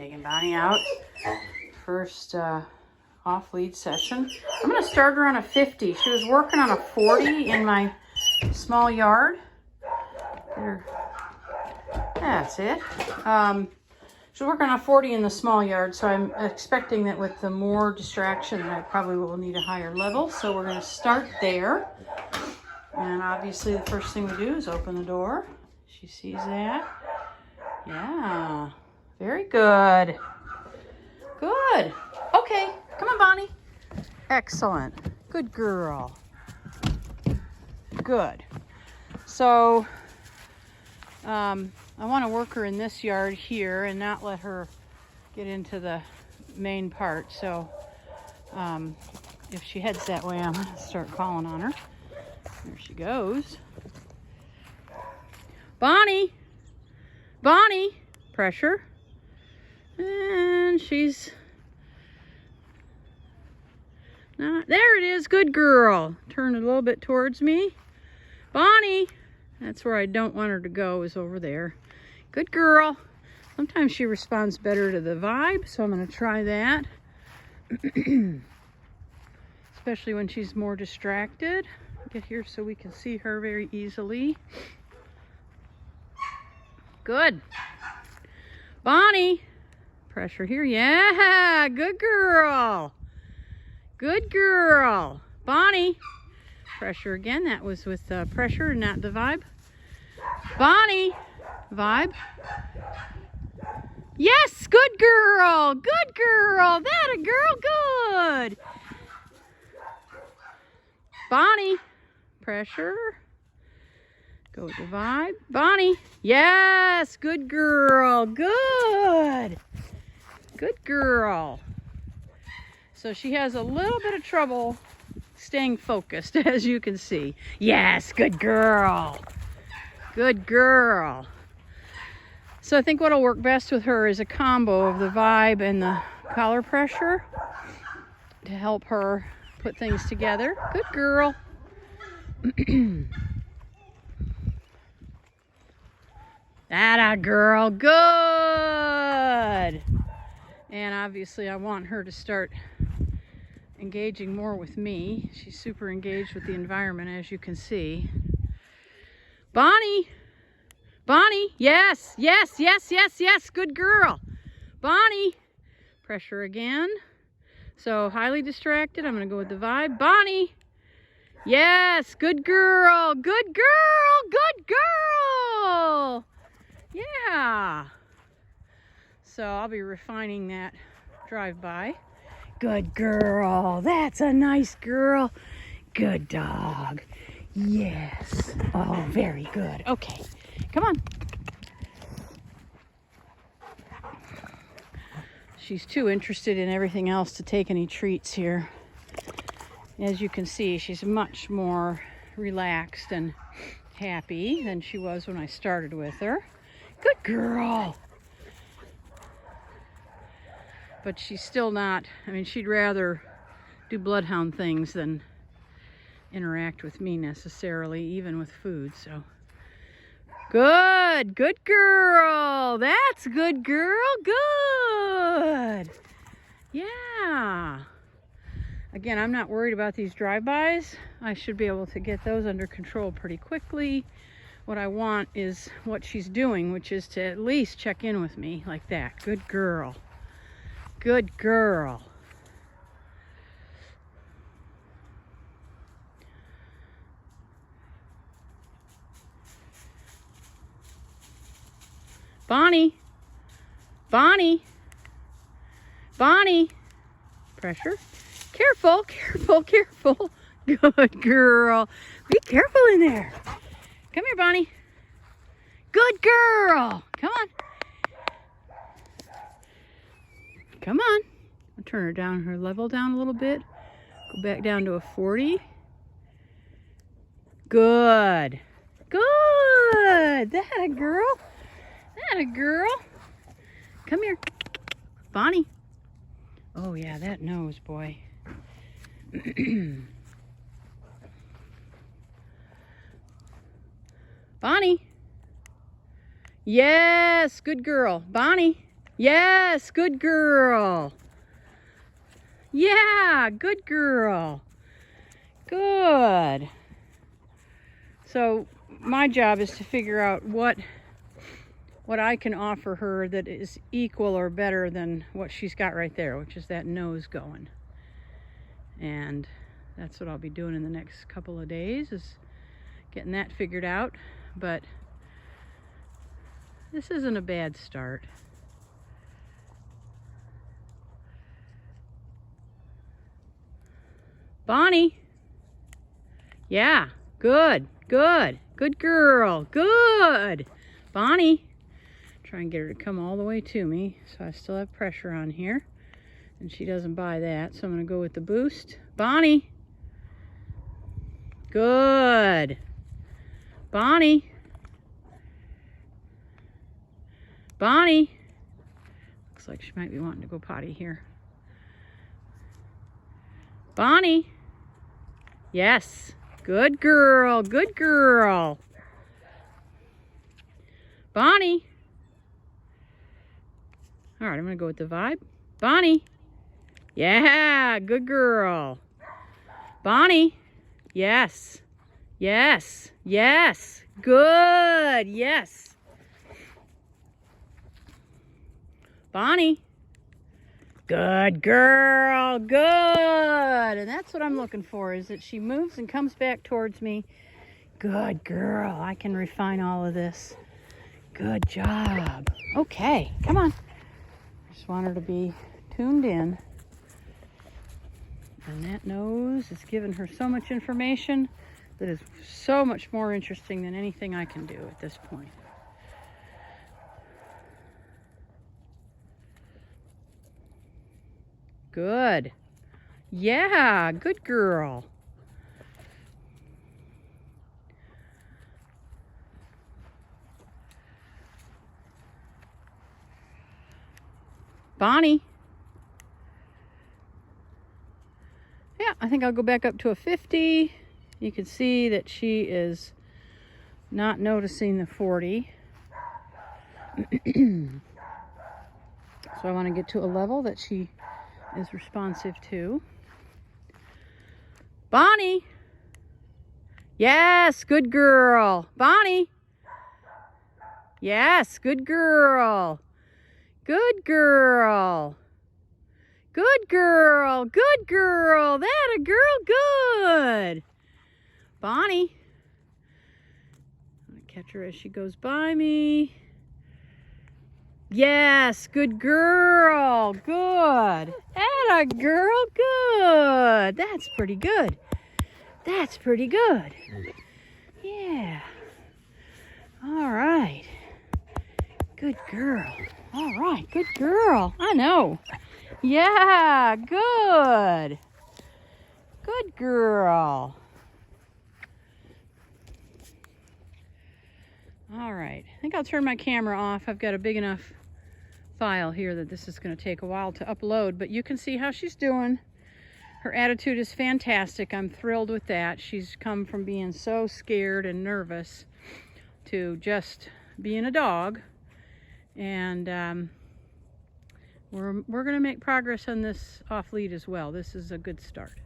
Taking Bonnie out. First off lead session. I'm going to start her on a 50. She was working on a 40 in my small yard. That's it. She's working on a 40 in the small yard, so I'm expecting that with the more distraction, I probably will need a higher level. So we're going to start there. And obviously the first thing we do is open the door. She sees that. Yeah, very good. Good. Okay, come on, Bonnie. Excellent. Good girl. Good. So, I want to work her in this yard here and not let her get into the main part. So, if she heads that way, I'm going to start calling on her. There she goes. Bonnie! Bonnie! Pressure. And she's... there it is. Good girl. Turn it a little bit towards me. Bonnie! That's where I don't want her to go, is over there. Good girl. Sometimes she responds better to the vibe, so I'm going to try that. Especially when she's more distracted. Get here so we can see her very easily. Good. Bonnie. Pressure here. Yeah, good girl. Good girl. Bonnie. Pressure again. That was with pressure, not the vibe. Bonnie. Vibe. Yes, good girl. Good girl. That a girl. Good. Bonnie. Pressure. Go with the vibe. Bonnie. Yes, good girl. Good. Good girl. So she has a little bit of trouble staying focused, as you can see. Yes, good girl. Good girl. So I think what'll work best with her is a combo of the vibe and the collar pressure to help her put things together. Good girl. That a girl. Good. And obviously I want her to start engaging more with me. She's super engaged with the environment, as you can see. Bonnie. Bonnie. Yes. Yes. Yes. Yes. Yes. Good girl. Bonnie. Pressure again. So highly distracted. I'm going to go with the vibe. Bonnie. Yes. Good girl. Good girl. Good girl. Yeah. So I'll be refining that drive-by. Good girl. That's a nice girl. Good dog. Yes. Oh, very good. Okay. Come on. She's too interested in everything else to take any treats here. As you can see, she's much more relaxed and happy than she was when I started with her. Good girl. But she's still not, I mean, she'd rather do bloodhound things than interact with me necessarily, even with food, so. Good, good girl. That's good girl, good. Yeah. Again, I'm not worried about these drive-bys. I should be able to get those under control pretty quickly. What I want is what she's doing, which is to at least check in with me like that. Good girl. Good girl. Bonnie. Bonnie. Bonnie. Pressure. Careful, careful, careful. Good girl. Be careful in there. Come here, Bonnie. Good girl. Come on. Come on. I'll turn her down, her level down a little bit. Go back down to a 40. Good. Good. That a girl. That a girl. Come here. Bonnie. Oh yeah, that nose, boy. Bonnie. Yes, good girl. Bonnie. Yes, good girl. Yeah, good girl. Good. So my job is to figure out what I can offer her that is equal or better than what she's got right there, which is that nose going. And that's what I'll be doing in the next couple of days, is getting that figured out. But this isn't a bad start. Bonnie. Yeah, good, good, good girl, good. Bonnie. Try and get her to come all the way to me so I still have pressure on here. And she doesn't buy that, so I'm going to go with the boost. Bonnie. Good. Bonnie. Bonnie. Looks like she might be wanting to go potty here. Bonnie. Yes. Good girl. Good girl. Bonnie. All right, I'm going to go with the vibe. Bonnie. Yeah, good girl. Bonnie. Yes. Yes. Yes. Good. Yes. Bonnie. Good girl. Good. And that's what I'm looking for, is that she moves and comes back towards me. Good girl. I can refine all of this. Good job. Okay, come on. Just want her to be tuned in. And that nose is giving her so much information that is so much more interesting than anything I can do at this point. Good. Yeah, good girl. Bonnie. Yeah, I think I'll go back up to a 50. You can see that she is not noticing the 40. So I want to get to a level that she is responsive to. Bonnie. Yes, good girl. Bonnie. Yes, good girl. Good girl. Good girl. Good girl. That a girl. Good. Bonnie. I'm going to catch her as she goes by me. Yes, good girl. Good. Atta girl. Good. That's pretty good. That's pretty good. Yeah. All right. Good girl. All right. Good girl. I know. Yeah. Good. Good girl. All right. I think I'll turn my camera off. I've got a big enough file here that this is going to take a while to upload, but you can see how she's doing. Her attitude is fantastic. I'm thrilled with that. She's come from being so scared and nervous to just being a dog. And we're going to make progress on this off lead as well. This is a good start.